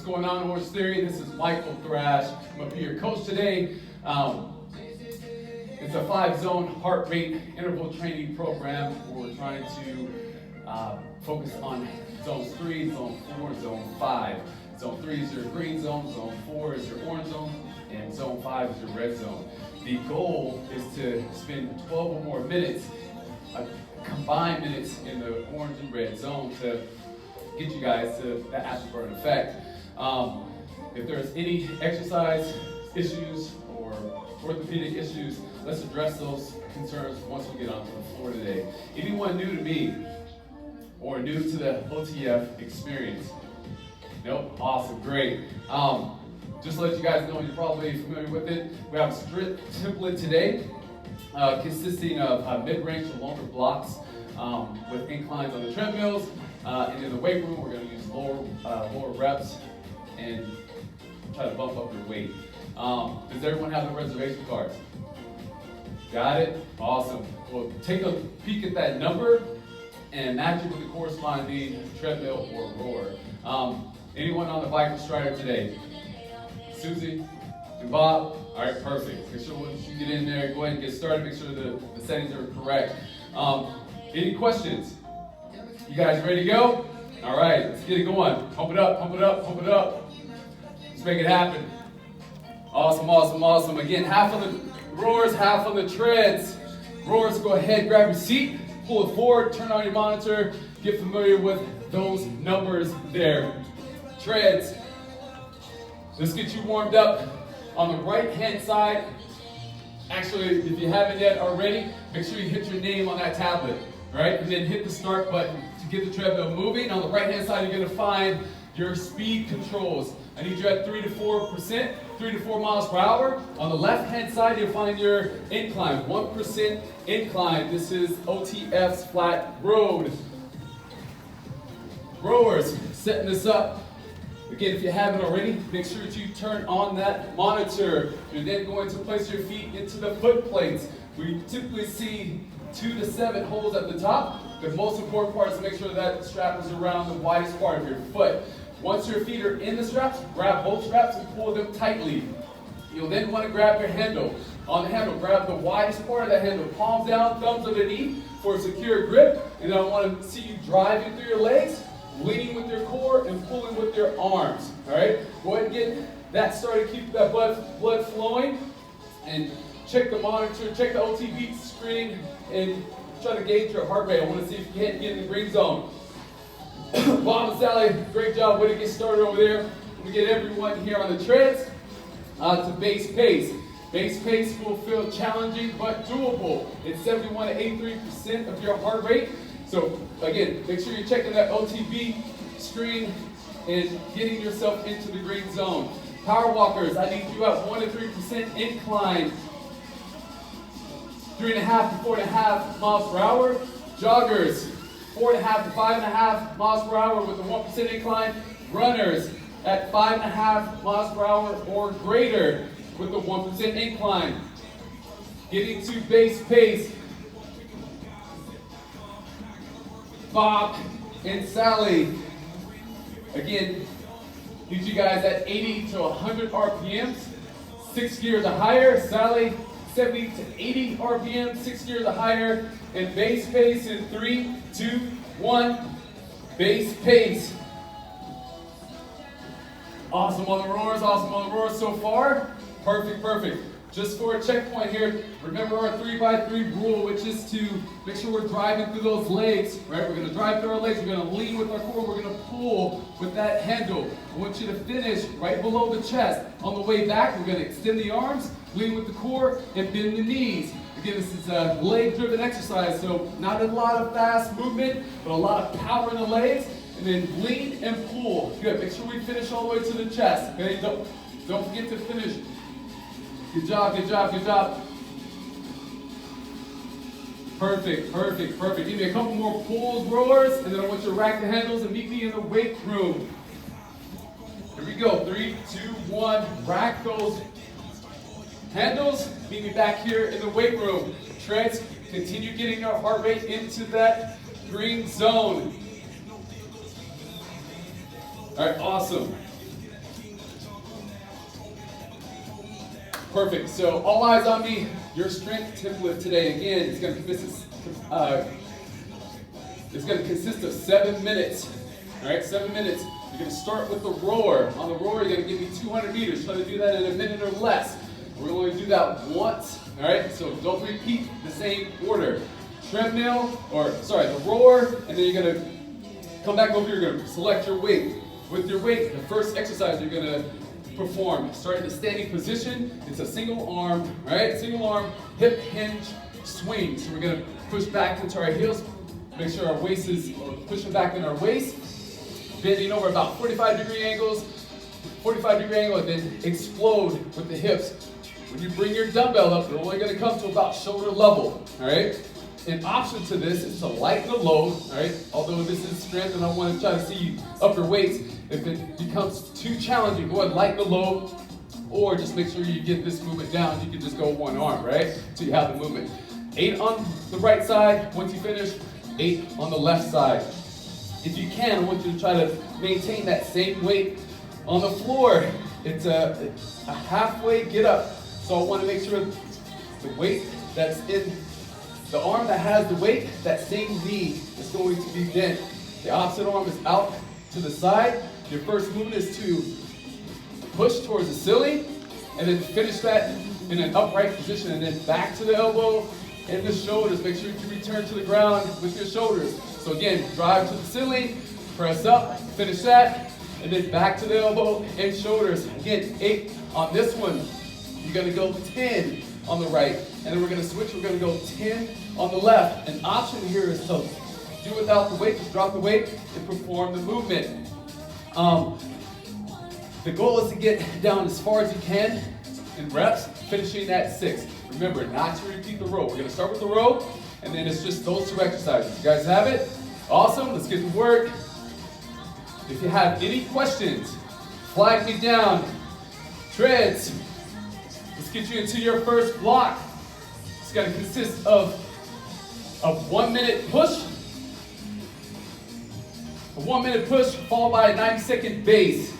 going on, Orange Theory? This is Michael Thrash. I'm going to be your coach today. It's a 5-zone heart rate interval training program where we're trying to focus on zones 3, zone 4, zone 5. Zone 3 is your green zone, zone 4 is your orange zone, and zone 5 is your red zone. The goal is to spend 12 or more minutes, combined minutes in the orange and red zone to get you guys to the afterburn effect. If there's any exercise issues or orthopedic issues, let's address those concerns once we get onto the floor today. Anyone new to me or new to the OTF experience? Nope, awesome, great. Just to let you guys know, you're probably familiar with it. We have a sprint template today consisting of mid-range and longer blocks with inclines on the treadmills. And in the weight room, we're going to use lower reps and try to bump up your weight. Does everyone have the reservation cards? Got it? Awesome. Well, take a peek at that number and match it with the corresponding treadmill or rower. Anyone on the bike or strider today? Susie and Bob? All right, perfect. Make sure once you get in there, go ahead and get started. Make sure the settings are correct. Any questions? You guys ready to go? All right, let's get it going. Pump it up, pump it up, pump it up. Let's make it happen. Awesome, awesome, awesome. Again, half on the rowers, half on the treads. Rowers, go ahead, grab your seat, pull it forward, turn on your monitor, get familiar with those numbers there. Treads. Let's get you warmed up. On the right-hand side, actually, if you haven't yet already, make sure you hit your name on that tablet, right? And then hit the start button to get the treadmill moving. On the right-hand side, you're gonna find your speed controls. I need you at 3 to 4%, 3 to 4 miles per hour. On the left-hand side, you'll find your incline, 1% incline. This is OTF's flat road. Rowers, setting this up. Again, if you haven't already, make sure that you turn on that monitor. You're then going to place your feet into the foot plates. We typically see 2 to 7 holes at the top. The most important part is to make sure that strap is around the widest part of your foot. Once your feet are in the straps, grab both straps and pull them tightly. You'll then want to grab your handle. On the handle, grab the widest part of the handle, palms down, thumbs underneath for a secure grip. And then I want to see you driving through your legs, leaning with your core and pulling with your arms. All right, go ahead and get that started. Keep that blood flowing, and check the monitor, check the OTB screen, and try to gauge your heart rate. I want to see if you can't get in the green zone. Bob and Sally, great job. Way to get started over there. We get everyone here on the treads to base pace. Base pace will feel challenging but doable. It's 71 to 83% of your heart rate. So again, make sure you're checking that OTB screen and getting yourself into the green zone. Power walkers, I need you at 1 to 3% incline, 3.5 to 4.5 miles per hour. Joggers, 4.5 to 5.5 miles per hour with a 1% incline. Runners at 5.5 miles per hour or greater with a 1% incline. Getting to base pace. Bob and Sally, again, need you guys at 80 to 100 RPMs, 6 gears or higher. Sally, 70 to 80 RPM, 6 gears or higher, and base pace in 3, 2, 1, base pace. Awesome on the rowers so far. Perfect, perfect. Just for a checkpoint here, remember our 3x3 rule, which is to make sure we're driving through those legs, right? We're gonna drive through our legs, we're gonna lean with our core, we're gonna pull with that handle. I want you to finish right below the chest. On the way back, we're gonna extend the arms, lean with the core, and bend the knees. Again, this is a leg-driven exercise, so not a lot of fast movement, but a lot of power in the legs, and then lean and pull. Good, make sure we finish all the way to the chest, okay? Don't forget to finish. Good job, good job, good job. Perfect, perfect, perfect. Give me a couple more pulls, rowers, and then I want you to rack the handles and meet me in the weight room. Here we go, 3, 2, 1. Rack those handles. Meet me back here in the weight room. Treads, continue getting your heart rate into that green zone. All right, awesome. Perfect. So all eyes on me. Your strength template today, again, is going to consist of 7 minutes. All right, 7 minutes. You're going to start with the rower. On the rower, you're going to give me 200 meters. Try to do that in a minute or less. We're going to do that once. All right, so don't repeat the same order. Treadmill, the rower, and then you're going to come back over. You're going to select your weight. With your weight, the first exercise you're going to perform, start in the standing position. It's a single arm, all right? Single arm, hip hinge swing. So we're going to push back into our heels. Make sure our waist is pushing back in our waist. Bending over about 45-degree angles. 45-degree angle, and then explode with the hips. When you bring your dumbbell up, they're only going to come to about shoulder level, all right? An option to this is to lighten the load, all right? Although this is strength and I want to try to see you up your weights. If it becomes too challenging, go ahead and lighten the load, or just make sure you get this movement down. You can just go one arm, right? So you have the movement. 8 on the right side. Once you finish, 8 on the left side. If you can, I want you to try to maintain that same weight on the floor. It's a halfway get up. So I want to make sure the weight that's in the arm that has the weight, that same knee is going to be bent. The opposite arm is out to the side. Your first movement is to push towards the ceiling, and then finish that in an upright position, and then back to the elbow and the shoulders. Make sure you return to the ground with your shoulders. So again, drive to the ceiling, press up, finish that, and then back to the elbow and shoulders. Again, 8 on this one. You're gonna go 10 on the right, and then we're gonna switch. We're gonna go 10 on the left. An option here is to do without the weight, just drop the weight and perform the movement. The goal is to get down as far as you can in reps, finishing at 6. Remember, not to repeat the row. We're gonna start with the row, and then it's just those 2 exercises. You guys have it? Awesome, let's get to work. If you have any questions, flag me down. Treads, let's get you into your first block. It's gonna consist of a 1-minute push, a 1-minute push followed by a 90-second base.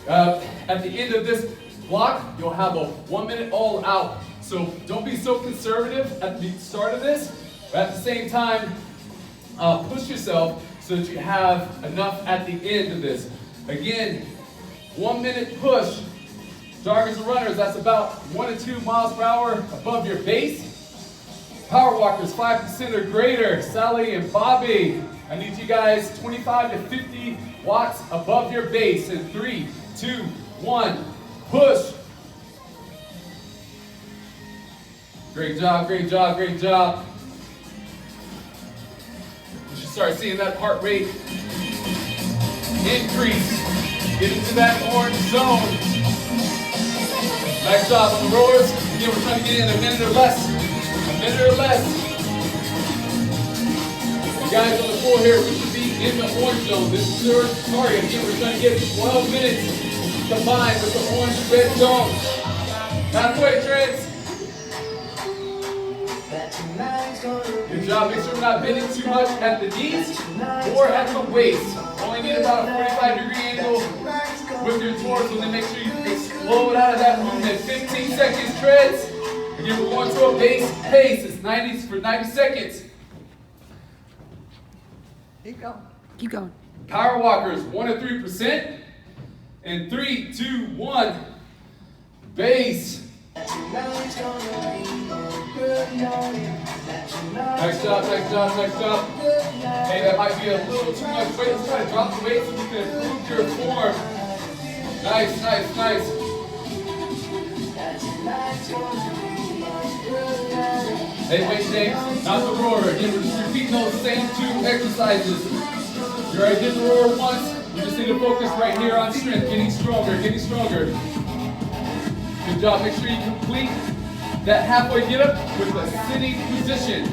At the end of this block, you'll have a 1-minute all out. So don't be so conservative at the start of this, but at the same time, push yourself so that you have enough at the end of this. Again, 1-minute push. Joggers and runners, that's about 1 to 2 miles per hour above your base. Power walkers, 5% or greater. Sally and Bobby, I need you guys 25 to 50 watts above your base. In 3, 2, 1, push. Great job, great job, great job. You should start seeing that heart rate increase. Get into that orange zone. Nice job on the rowers. Again, we're trying to get in a minute or less. A minute or less. You guys on the floor here, we should be in the orange zone. This is your target. Again, we're trying to get 12 minutes combined with the orange-red zone. Halfway, Treads. Good job. Make sure we're not bending too much at the knees or at the waist. Only need about a 45-degree angle with your torso, and then make sure you explode out of that movement. 15 seconds, Treads. Again, we're going to a base pace. It's 90s for 90 seconds. Keep going. Keep going. Power walkers, 1 to 3%. And 3, 2, 1. Base. Nice job, nice job, nice job. Hey, that might be a little too much weight. Let's try to drop the weight so we can improve your form. Nice, nice, nice. Hey, wait, James, not the rower. Again, we're just repeating those same 2 exercises. You already did the rower once. You just need to focus right here on strength, getting stronger, getting stronger. Good job. Make sure you complete that halfway get up with a sitting position.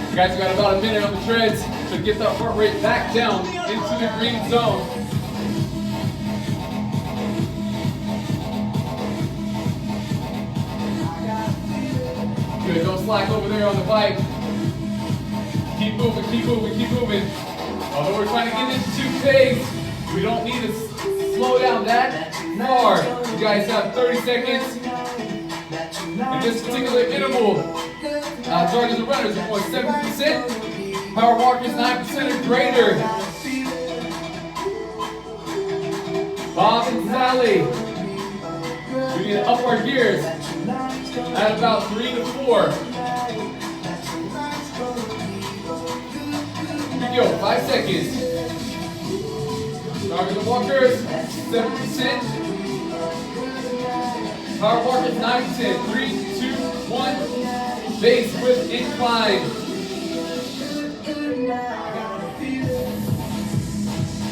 You guys got about a minute on the treads to get that heart rate back down into the green zone. Good, don't slack over there on the bike. Keep moving, keep moving, keep moving. Although we're trying to get into pace, we don't need to slow down that far. You guys have 30 seconds. In this particular interval, targeting the runners are going 7%, power walkers 9% or greater. Bob and Sally, we need to up our gears at about 3 to 4. Here we go, 5 seconds. Target the walkers, 7%. Power walkers, 9%. 3, 2, 1. Base with incline.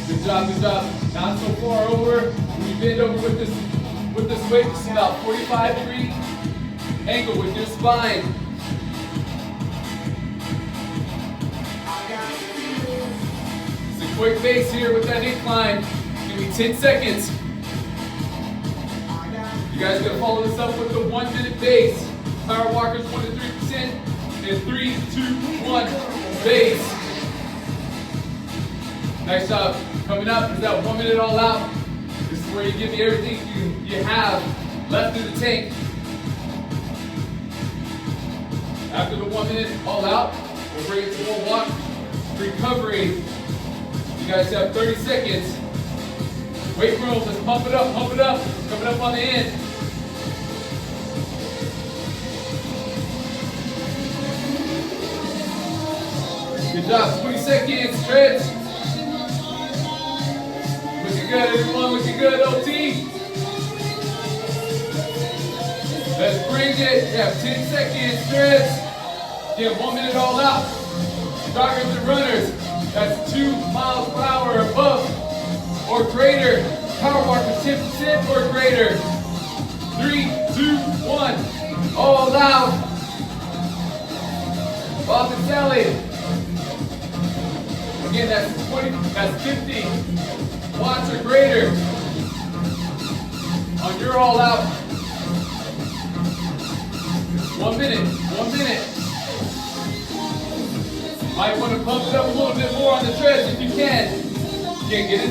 Good job, good job. Not so far over. When you bend over with this weight, it's about 45-degree angle with your spine. It's a quick base here with that incline. Give me 10 seconds. You guys are going to follow this up with the 1 minute base. Power walkers 1 to 3%. And 3, 2, 1, base. Nice job. Coming up is that 1 minute all out. This is where you give me everything you have left in the tank. After the 1 minute all out, we'll bring it to more walk. Recovery. You guys have 30 seconds. Weight room, let's pump it up, pump it up. Coming up on the end. Good job, 20 seconds, stretch. Looking good, everyone, looking good, OT. Let's bring it, you have 10 seconds, stretch. Get 1 minute all out. Joggers and runners, that's 2 miles per hour above or greater. Power walkers 10% or greater. 3, 2, 1, all out. Bob and Sally. Again, that's 50 watts or greater on your all out. 1 minute, 1 minute. Might want to pump it up a little bit more on the treads if you can. You can't get it.